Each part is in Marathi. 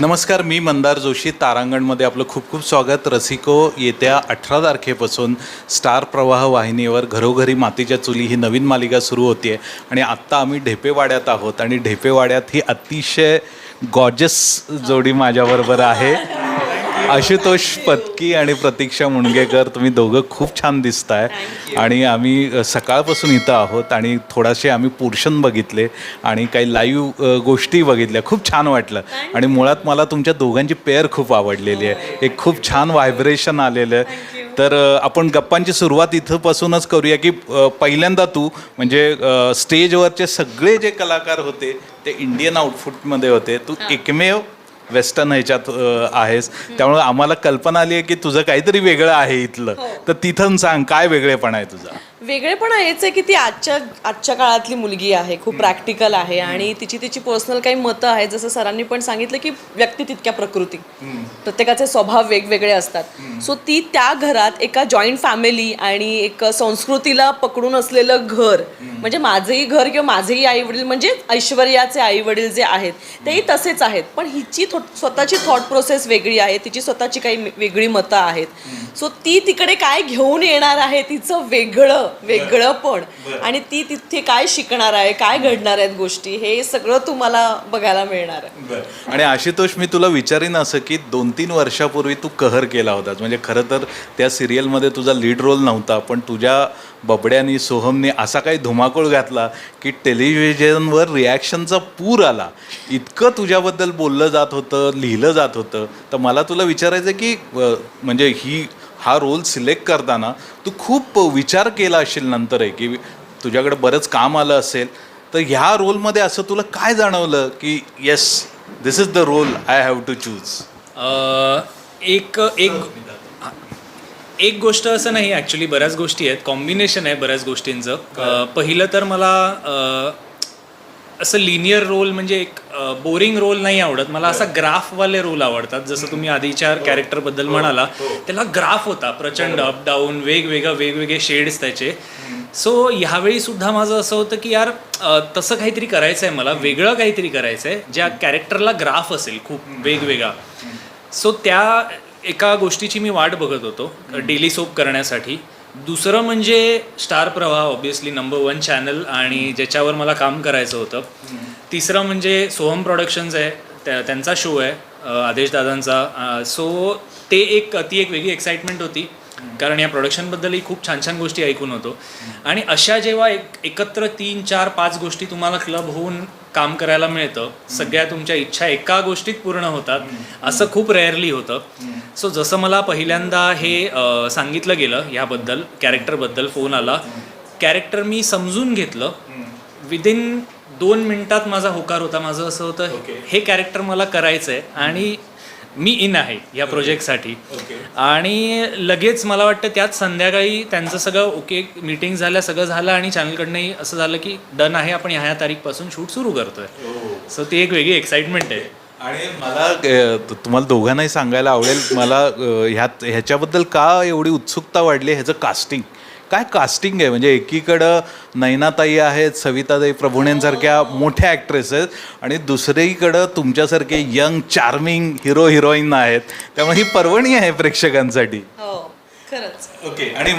नमस्कार, मी मंदार जोशी. तारांगणमध्ये आपलं खूप खूप स्वागत. रसिको, येत्या 18 तारखेपासून स्टार प्रवाह वाहिनीवर घरोघरी मातीच्या चुली ही नवीन मालिका सुरू होते आहे आणि आत्ता आम्ही ढेपेवाड्यात आहोत आणि ढेपेवाड्यात ही अतिशय गॉर्जस जोडी माझ्याबरोबर आहे. आशुतोष पत्की आणि प्रतीक्षा मुणगेकर, तुम्ही दोघं खूप छान दिसताय आणि आम्ही सकाळपासून इथं आहोत आणि थोडासे आम्ही पोर्शन बघितले आणि काही लाईव्ह गोष्टी बघितल्या. खूप छान वाटलं आणि मुळात मला तुमच्या दोघांची पेअर खूप आवडलेली आहे. एक खूप छान व्हायब्रेशन आलेलं आहे. तर आपण गप्पांची सुरुवात इथंपासूनच करूया की पहिल्यांदा तू म्हणजे स्टेजवरचे सगळे जे कलाकार होते ते इंडियन आउटफिटमध्ये होते. तू एकमेव वेस्टर्न ह्याच्यात आहेस, त्यामुळे आम्हाला कल्पना आली आहे की तुझं काहीतरी वेगळं आहे इथलं. तर तिथून सांग, काय वेगळेपण आहे तुझा? वेगळेपण हेच आहे की ती आजच्या काळातली मुलगी आहे, खूप प्रॅक्टिकल आहे आणि तिची पर्सनल काही मतं आहेत. जसं सरांनी पण सांगितलं की व्यक्ती तितक्या प्रकृती, प्रत्येकाचे स्वभाव वेगवेगळे असतात. सो ती त्या घरात एका जॉईंट फॅमिली आणि एक संस्कृतीला पकडून असलेलं घर, म्हणजे माझंही घर किंवा माझेही आई वडील म्हणजे ऐश्वर्याचे आई वडील जे आहेत तेही तसेच आहेत, पण हिची स्वतःची थॉट प्रोसेस वेगळी आहे, तिची स्वतःची काही वेगळी मतं आहेत. सो ती तिकडे काय घेऊन येणार आहे, तिचं वेगळं पण, आणि ती तिथे काय शिकणार आहे, काय घडणार आहेत गोष्टी, हे सगळं तुम्हाला बघायला मिळणार आहे. आणि आशुतोष, मी तुला विचारीन असं की 2-3 वर्षापूर्वी तू कहर केला होतास. म्हणजे खरं तर त्या सिरियलमध्ये तुझा लीड रोल नव्हता, पण तुझ्या बबड्यानी सोहमने असा काही धुमाकूळ घातला की टेलिव्हिजनवर रिॲक्शनचा पूर आला. इतकं तुझ्याबद्दल बोललं जात होतं, लिहिलं जात होतं. तर मला तुला विचारायचं की म्हणजे हा रोल सिलेक्ट करताना तू खूप विचार केला असेल नंतर आहे की तुझ्याकडे बरंच काम आलं असेल. तर ह्या रोलमध्ये असं तुला काय जाणवलं की yes, this is the role I have to choose? एक गोष्ट असं नाही, ॲक्च्युली बऱ्याच गोष्टी आहेत, कॉम्बिनेशन आहे बऱ्याच गोष्टींचं. पहिलं तर मला असं लिनियर रोल म्हणजे एक बोरिंग रोल नाही आवडत मला. असा ग्राफवाले रोल आवडतात. जसं तुम्ही आधीच्या कॅरेक्टरबद्दल म्हणाला, त्याला ग्राफ होता प्रचंड, अप डाऊन, वेगवेगळे शेड्स त्याचे. सो ह्यावेळी सुद्धा माझं असं होतं की यार तसं काहीतरी करायचं आहे, मला वेगळं काहीतरी करायचं आहे ज्या कॅरेक्टरला ग्राफ असेल खूप वेगवेगळा. सो त्या एका गोष्टीची मी वाट बघत होतो डेली सोप करण्यासाठी. दुसरं म्हणजे स्टार प्रवाह, ऑब्विसली नंबर 1 चॅनल आणि ज्याच्यावर मला काम करायचं होतं. तिसरं म्हणजे सोहम प्रोडक्शन्स आहे, त्यांचा शो आहे आदेश दादांचा. सो ती एक वेगळी एक्साइटमेंट होती, कारण या प्रोडक्शनबद्दलही खूप छान छान गोष्टी ऐकून होतो. आणि अशा जेव्हा एकत्र 3, 4, 5 गोष्टी तुम्हाला क्लब होऊन काम करायला मिळतं, सगळ्या तुमच्या इच्छा एका गोष्टीत पूर्ण होतात, असं खूप रेअरली होतं. सो जसं मला पहिल्यांदा हे सांगितलं गेलं ह्याबद्दल, कॅरेक्टरबद्दल फोन आला, कॅरेक्टर मी समजून घेतलं. विदिन 2 मिनिटात माझा होकार होता. माझं असं होतं हे कॅरेक्टर मला करायचं आहे आणि मी इन आहे या प्रोजेक्टसाठी. आणि लगेच मला वाटतं त्याच संध्याकाळी त्यांचं सगळं ओके, मीटिंग झाल्या, सगळं झालं आणि चॅनलकडनंही असं झालं की डन आहे, आपण ह्या तारीखपासून शूट सुरू करतोय. सो ती एक वेगळी एक्साइटमेंट आहे. आणि मला तुम्हाला दोघांनाही सांगायला आवडेल, मला ह्याच्याबद्दल का एवढी उत्सुकता वाढली, ह्याचं कास्टिंग. काय कास्टिंग आहे, म्हणजे एकीकडं नयनाताई आहेत, सविताताई प्रभुणेंसारख्या मोठ्या ॲक्ट्रेस आहेत आणि दुसरीकडं तुमच्यासारखे यंग चार्मिंग हिरो हिरोईन आहेत. त्यामुळे ही पर्वणी आहे प्रेक्षकांसाठी. खरंच. ओके. आणि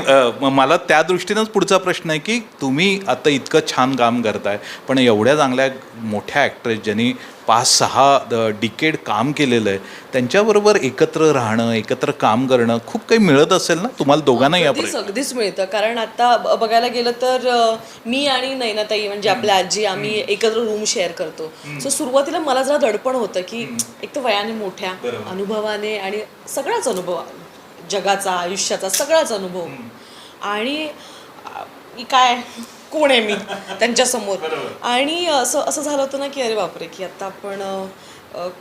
मला त्या दृष्टीनंच पुढचा प्रश्न आहे की तुम्ही आता इतकं छान काम करताय, पण एवढ्या चांगल्या मोठ्या ॲक्ट्रेस ज्यांनी 5-6 डिकेड काम केलेलं आहे, त्यांच्याबरोबर एकत्र राहणं, एकत्र काम करणं खूप काही मिळत असेल ना तुम्हाला दोघांनाही? अगदीच मिळतं. कारण आता बघायला गेलं तर मी आणि नयनाताई म्हणजे आपल्या आजी, आम्ही एकत्र रूम शेअर करतो. सो सुरुवातीला मला जरा दडपण होतं की एक तर वयाने मोठ्या, अनुभवाने, आणि सगळाच अनुभव, जगाचा, आयुष्याचा सगळाच अनुभव, आणि काय कोण आहे मी त्यांच्यासमोर. आणि असं झालं होतं ना की अरे बापरे, की आता आपण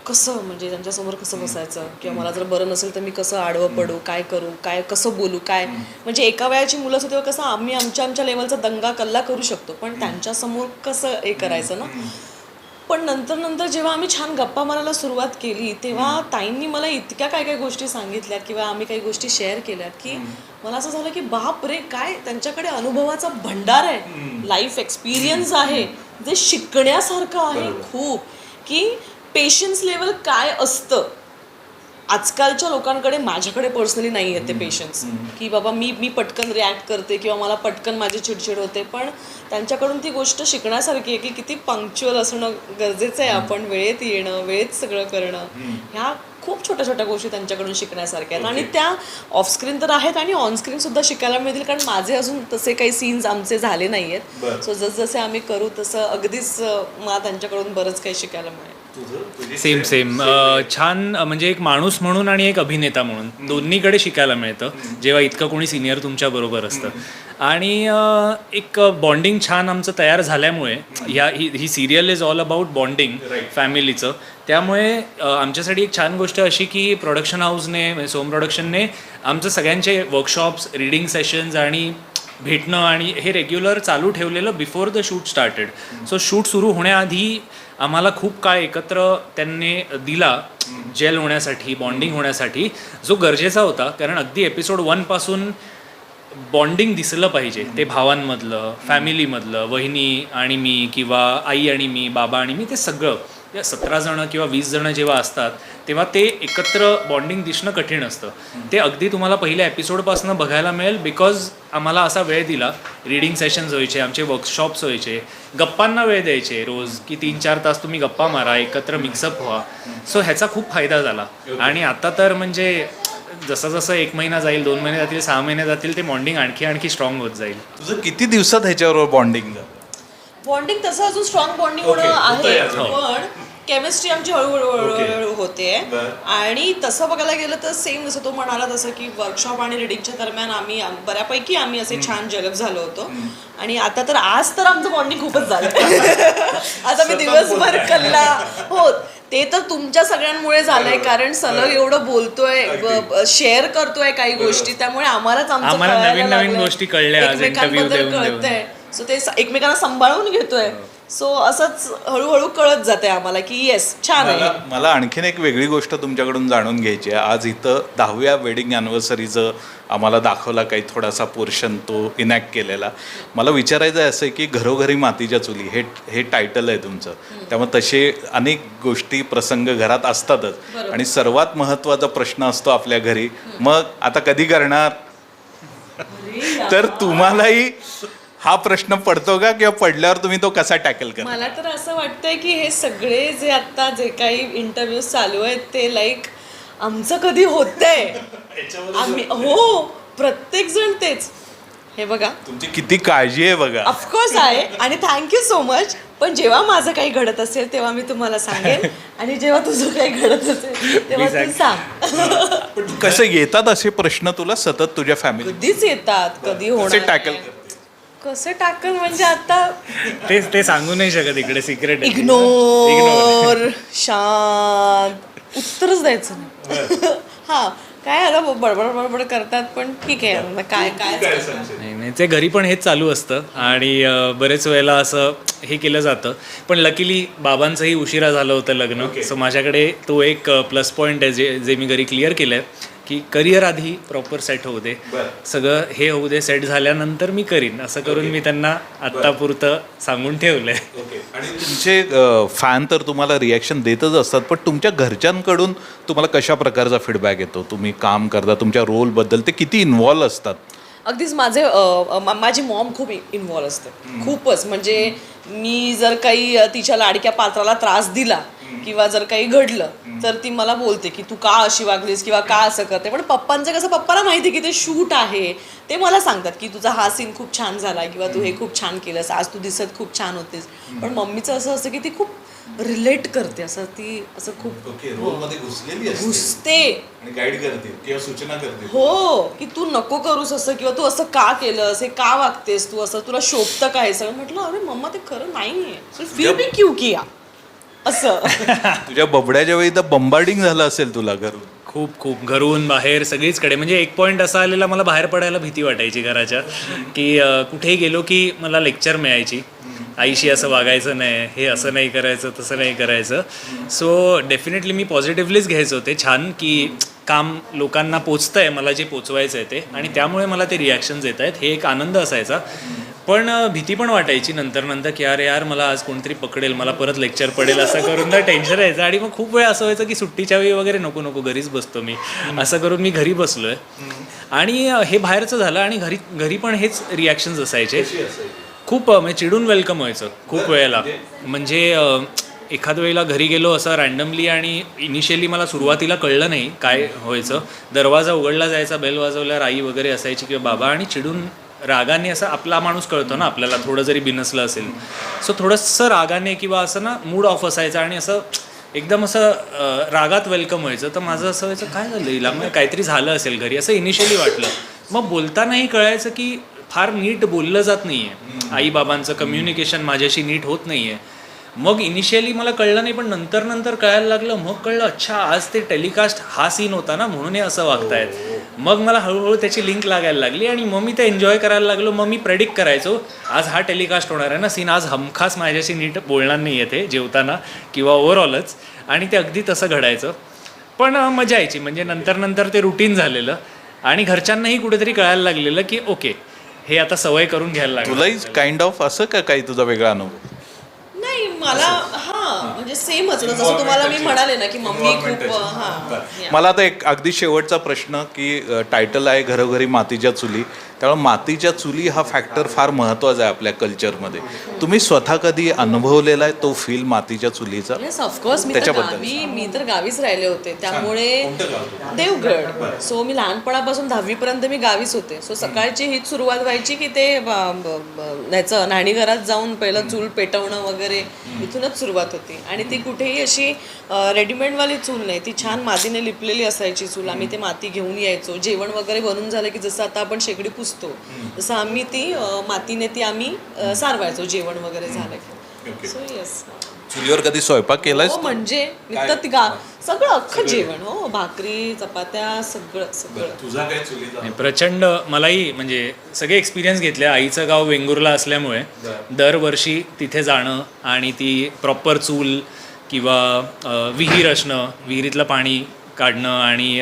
कसं म्हणजे त्यांच्यासमोर कसं बसायचं, किंवा मला जर बरं नसेल तर मी कसं आडवं पडू, काय करू, काय कसं बोलू, काय म्हणजे एका वयाची मुलं असं तेव्हा कसं आम्ही आमच्या लेवलचा दंगा कल्ला करू शकतो, पण त्यांच्यासमोर कसं हे करायचं ना. पण नंतर जेव्हा आम्ही छान गप्पा मारायला सुरुवात केली, तेव्हा ताईंनी मला इतक्या काय गोष्टी सांगितल्या किंवा आम्ही काही गोष्टी शेअर केल्यात की मला असं झालं की बाप रे, काय त्यांच्याकडे अनुभवाचा भंडार आहे, लाईफ एक्सपिरियन्स आहे जे शिकण्यासारखं आहे खूप. की पेशन्स लेवल काय असतं आजकालच्या लोकांकडे, माझ्याकडे पर्सनली नाही आहे ते पेशन्स, की बाबा मी पटकन रिॲक्ट करते किंवा मला पटकन माझी चिडचिड होते. पण त्यांच्याकडून ती गोष्ट शिकण्यासारखी आहे की किती पंक्च्युअल असणं गरजेचं आहे. आपण वेळेत येणं, वेळेत सगळं करणं, ह्या खूप छोट्या छोट्या गोष्टी त्यांच्याकडून शिकण्यासारख्या आहेत. आणि त्या ऑफस्क्रीन तर आहेत आणि ऑनस्क्रीन सुद्धा शिकायला मिळतील, कारण माझे अजून तसे काही सीन्स आमचे झाले नाही आहेत. सो जसजसे आम्ही करू तसं अगदीच मला त्यांच्याकडून बरंच काही शिकायला मिळेल. सेम छान. म्हणजे एक माणूस म्हणून आणि एक अभिनेता म्हणून दोन्हीकडे शिकायला मिळतं जेव्हा इतकं कोणी सिनियर तुमच्या बरोबर असतं. आणि एक बॉन्डिंग छान आमचं तयार झाल्यामुळे ही serial is all about bonding फॅमिलीचं. त्यामुळे आमच्यासाठी एक छान गोष्ट अशी की प्रोडक्शन हाऊसने म्हणजे सोम प्रोडक्शनने आमचं सगळ्यांचे वर्कशॉप्स, रीडिंग सेशन्स आणि भेटणं आणि हे रेग्युलर चालू ठेवलेलं before the shoot started. So shoot सुरू होण्याआधी आम्हाला खूप काळ एकत्र त्यांनी दिला जेल होण्यासाठी, बॉन्डिंग होण्यासाठी, जो गरजेचा होता. कारण अगदी एपिसोड 1पासून बॉन्डिंग दिसलं पाहिजे. ते भावांमधलं, फॅमिलीमधलं, वहिनी आणि मी किंवा आई आणि मी, बाबा आणि मी, ते सगळं 17 जणं किंवा 20 जणं जेव्हा असतात तेव्हा ते एकत्र बॉन्डिंग दिसणं कठीण असतं. ते अगदी तुम्हाला पहिल्या एपिसोडपासून बघायला मिळेल. बिकॉज आम्हाला असा वेळ दिला, रीडिंग सेशन्स व्हायचे, आमचे वर्कशॉप्स व्हायचे, गप्पांना वेळ द्यायचे रोज, की 3-4 तास तुम्ही गप्पा मारा, एकत्र मिक्सअप व्हा. सो ह्याचा खूप फायदा झाला. आणि आता तर म्हणजे जसं जसं 1 महिना जाईल, 2 महिने जातील, 6 महिने जातील, ते बॉन्डिंग आणखी स्ट्रॉंग होत जाईल. तुझं किती दिवसात ह्याच्याबरोबर बॉन्डिंग झालं? बॉन्डिंग तसं अजून स्ट्रॉंग बॉन्डिंग होणं आहे, पण केमिस्ट्री आमची हळूहळू होते. आणि तसं बघायला गेलं तर सेम जसं तो म्हणाला तसं की वर्कशॉप आणि रिडिंगच्या दरम्यान बऱ्यापैकी आम्ही असे छान जलप झालो होतो. आणि आता तर आज तर आमचं बॉन्डिंग खूपच झालं. आता मी दिवसभर कल्ला होत, ते तर तुमच्या सगळ्यांमुळे झालंय, कारण सलग एवढं बोलतोय, शेअर करतोय काही गोष्टी, त्यामुळे आम्हालाच आम्हाला नवीन गोष्टी कळल्या, एकमेकांबद्दल कळतंय. सो ते एकमेकांना सांभाळून घेतोय. सो असंच हळूहळू कळत जाते आम्हाला की येस छान आहे. मला आणखीन एक वेगळी गोष्ट तुमच्याकडून जाणून घ्यायची आहे. आज इथं 10व्या वेडिंग ॲनिव्हर्सरीचं आम्हाला दाखवला काही थोडासा पोर्शन तो इनॅक्ट केलेला. मला विचारायचं आहे असं की घरोघरी मातीच्या चुली हे टायटल आहे तुमचं, त्यामुळे तसे अनेक गोष्टी प्रसंग घरात असतातच. आणि सर्वात महत्त्वाचा प्रश्न असतो आपल्या घरी, मग आता कधी करणार? तर तुम्हालाही हा प्रश्न पडतो का, किंवा पडल्यावर तुम्ही तो कसा टॅकल करा? मला तर असं वाटतंय की हे सगळे जे आता जे काही इंटरव्ह्यूज चालू आहेत ते लाईक आमचं कधी होतंय, आम्ही हो प्रत्येक जण तेच. हे बघा तुमची किती काळजी आहे बघा. ऑफकोर्स आहे आणि थँक्यू सो मच. पण जेव्हा माझं काही घडत असेल तेव्हा मी तुम्हाला सांगेन, आणि जेव्हा तुझं काही घडत असेल तेव्हा तू सांग. पण कसं येतात असे प्रश्न तुला सतत तुझ्या फॅमिली? कधीच येतात, कधी होणार टॅकल नाही. कसं टाकल म्हणजे आता ते सांगू नाही शकत इकडे, सिक्रेट. इग्नोर, शांत, उत्तरच द्यायचं नाही. हा काय आता बडबड करतात, पण ठीक आहे, काय नाही, ते घरी पण हेच चालू असतं. आणि बरेच वेळेला असं हे केलं जातं. पण लकीली बाबांचंही उशिरा झालं होतं लग्न. सो माझ्याकडे तो एक प्लस पॉईंट आहे जे मी घरी क्लिअर केलं आहे, की करिअर आधी प्रॉपर सेट होऊ दे, सगळं हे होऊ दे, सेट झाल्यानंतर मी करीन, असं करून मी त्यांना आत्तापुरतं सांगून ठेवलंय. आणि तुमचे फॅन तर तुम्हाला रिॲक्शन देतच असतात, पण तुमच्या घरच्यांकडून तुम्हाला कशा प्रकारचा फीडबॅक येतो? तुम्ही काम करता, तुमच्या रोलबद्दल ते किती इन्व्हॉल्व असतात? अगदीच माझी मॉम खूप इन्व्हॉल्व असते, खूपच. म्हणजे मी जर काही तिच्या लाडक्या पात्राला त्रास दिला किंवा जर काही घडलं तर ती मला बोलते की तू का अशी वागलीस किंवा का असं करते. पण पप्पांचं कसं, पप्पाला माहिती की ते शूट आहे, ते मला सांगतात की तुझा हा सीन खूप छान झाला किंवा तू हे खूप छान केलंस, आज तू दिसत खूप छान होतीस. पण मम्मीचं असं असतं की ती खूप रिलेट करते, असं ती असं खूप घुसते आणि गाईड करते किंवा सूचना करते. हो, की तू नको करूस असं, किंवा तू असं का केलंस, हे का वागतेस तू असं, तुला शोभतं का हे सगळं. म्हटलं अरे मम्मा ते खरं नाहीये, फिर भी क्यों किया असं. तुझ्या बबड्याच्या वेळी तर बंबार्डिंग झालं असेल तुला घरून? खूप घरून बाहेर सगळीचकडे. म्हणजे एक पॉईंट असा आलेला, मला बाहेर पडायला भीती वाटायची घराच्या, की कुठेही गेलो की मला लेक्चर मिळायची, आईशी असं वागायचं नाही, हे असं नाही करायचं, तसं नाही करायचं. सो डेफिनेटली मी पॉझिटिव्हलीच घ्यायचं ते छान, की काम लोकांना पोचतं आहे, मला जे पोचवायचं आहे ते, आणि त्यामुळे मला ते रिॲक्शन्स येत आहेत, हे एक आनंद असायचा. पण भीती पण वाटायची नंतर नंतर की अरे यार मला आज कोणतरी पकडेल, मला परत लेक्चर पडेल असं करून ना टेन्शन यायचं. आणि मग खूप वेळ असं व्हायचं की सुट्टीच्या वेळी वगैरे नको नको घरीच बसतो मी, असं करून मी घरी बसलोय. आणि हे बाहेरचं झालं आणि घरी पण हेच रिॲक्शन्स असायचे. खूप म्हणजे चिडून वेलकम व्हायचं खूप वेळेला. म्हणजे एखाद वेळेला घरी गेलो असं रँडमली आणि इनिशियली मला सुरुवातीला कळलं नाही काय व्हायचं. दरवाजा उघडला जायचा, बेल वाजवल्यावर आई वगैरे असायची किंवा बाबा, आणि चिडून रागाने असं आपला माणूस कळतो ना आपल्याला थोडं जरी बिनसलं असेल, सो थोडंसं रागाने किंवा असं ना मूड ऑफ असायचा आणि असं एकदम असं रागात वेलकम व्हायचं. तर माझं असं व्हायचं काय झालं हिला, मग काहीतरी झालं असेल घरी असं इनिशियली वाटलं. मग बोलतानाही कळायचं की फार नीट बोललं जात नाही आहे, आईबाबांचं कम्युनिकेशन माझ्याशी नीट होत नाही आहे. मग इनिशियली मला कळलं नाही, पण नंतर नंतर कळायला लागलं. मग कळलं अच्छा आज ते टेलिकास्ट हा सीन होता ना, म्हणून हे असं वागतायत. मग मला हळूहळू त्याची लिंक लागायला लागली आणि मग मी ते एन्जॉय करायला लागलो. मग मी प्रेडिक्ट करायचो आज हा टेलिकास्ट होणार आहे ना सीन, आज हमखास माझ्याशी नीट बोलणार नाही आहे ते जेवताना किंवा ओव्हरऑलच, आणि ते अगदी तसं घडायचं. पण मजा यायची. म्हणजे नंतर नंतर ते रुटीन झालेलं आणि घरच्यांनाही कुठेतरी कळायला लागलेलं की ओके हे आता सवय करून घ्यायला लागलं. तुलाही काइंड ऑफ असं का काही तुझा वेगळा अनुभव? नाही मला म्हणजे सेमच ना, जसं तुम्हाला मी म्हणाले ना की मम्मी खूप मला आता एक अगदी शेवटचा प्रश्न की टायटल आहे घरोघरी मातीच्या चुली, त्यामुळे मातीच्या चुली हा फॅक्टर फार महत्त्वाचा आहे आपल्या कल्चरमध्ये. तुम्ही स्वतः कधी अनुभवलेला आहे तो फील मातीच्या चुलीचा? Yes of course. मी तर गावीच राहिले होते, त्यामुळे देवगड. सो मी लहानपणापासून 10वी पर्यंत मी गावीच होते. सो सकाळची हीच सुरुवात व्हायची की ते ह्याचं न्हाणीघरात जाऊन पहिलं चूल पेटवणं वगैरे, इथूनच सुरुवात होती. आणि ती कुठेही अशी रेडीमेडवाली चूल नाही, ती छान मातीने लिपलेली असायची चूल. आम्ही ते माती घेऊन यायचो. जेवण वगैरे बनून झालं की जसं आता आपण शेगडी पुसतो तसं आम्ही ती मातीने ती आम्ही सारवायचो जेवण वगैरे झालं की. So yes. चुलीवर कधी स्वयंपाक केलाय? म्हणजे सगळं अख्खं जेवण, हो, भाकरी चपात्या सगळं सगळं. तुझा काय चुलीचा? प्रचंड. मलाही म्हणजे सगळे एक्सपिरियन्स घेतले. आईचं गाव वेंगुर्ला असल्यामुळे दरवर्षी तिथे जाणं आणि ती प्रॉपर चूल किंवा विहीर असणं, विहिरीतलं पाणी काढणं आणि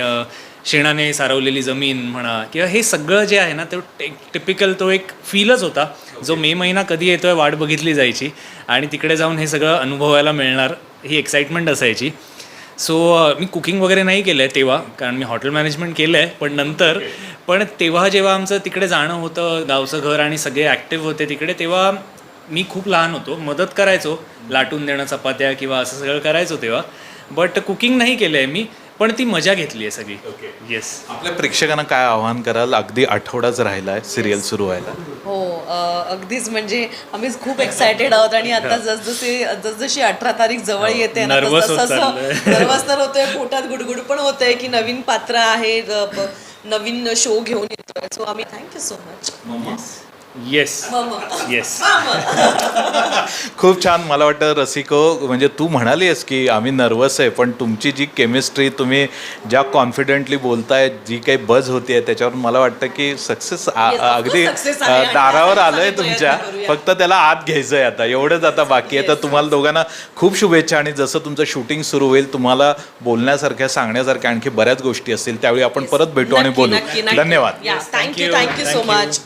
शेणाने सारवलेली जमीन म्हणा किंवा हे सगळं जे आहे ना ते टिपिकल तो एक फीलच होता जो मे महिना कधी येतोय वाट बघितली जायची आणि तिकडे जाऊन हे सगळं अनुभवायला मिळणार ही एक्साइटमेंट असायची. सो मी कुकिंग वगैरे नाही केलं आहे तेव्हा, कारण मी हॉटेल मॅनेजमेंट केलं आहे, पण नंतर पण तेव्हा जेव्हा आमचं तिकडे जाणं होतं, गावचं घर आणि सगळे ॲक्टिव्ह होते तिकडे, तेव्हा मी खूप लहान होतो, मदत करायचो, लाटून देणं चपात्या किंवा असं सगळं करायचो तेव्हा, बट कुकिंग नाही केलं आहे मी, पण ती मजा घेतली आहे सगळी. येस. आपल्या प्रेक्षकांना काय आव्हान कराल? अगदी आठवडाच राहिला आहे सिरियल सुरू व्हायला. हो, अगदीच. म्हणजे आम्ही खूप एक्सायटेड आहोत आणि आता जसजशी 18 तारीख जवळ येते ना, नर्वस नर्वस तर होतोय, पोटात गुडगुड पण होतंय की नवीन पात्र आहे, नवीन शो घेऊन येतोय. सो आम्ही thank you so much. Yes yes. खूप छान. मला वाटतं रसिको, म्हणजे तू म्हणालीस की आम्ही नर्वस आहे, पण तुमची जी केमिस्ट्री, तुम्ही ज्या कॉन्फिडेंटली बोलताय, जी काही बज होतीये, त्याच्यावर मला वाटतं की सक्सेस अगदी दारावर आलंय तुमच्या. फक्त त्याला आत घ्यायचंय आता, एवढंच आता बाकी आहे. तर तुम्हाला दोघांना खूप शुभेच्छा. आणि जसं तुमचं शूटिंग सुरू होईल, तुम्हाला बोलण्यासारख्या सांगण्यासारख्या आणखी बऱ्याच गोष्टी असतील, त्यावेळी आपण परत भेटू आणि बोलू. धन्यवाद. Thank you so much.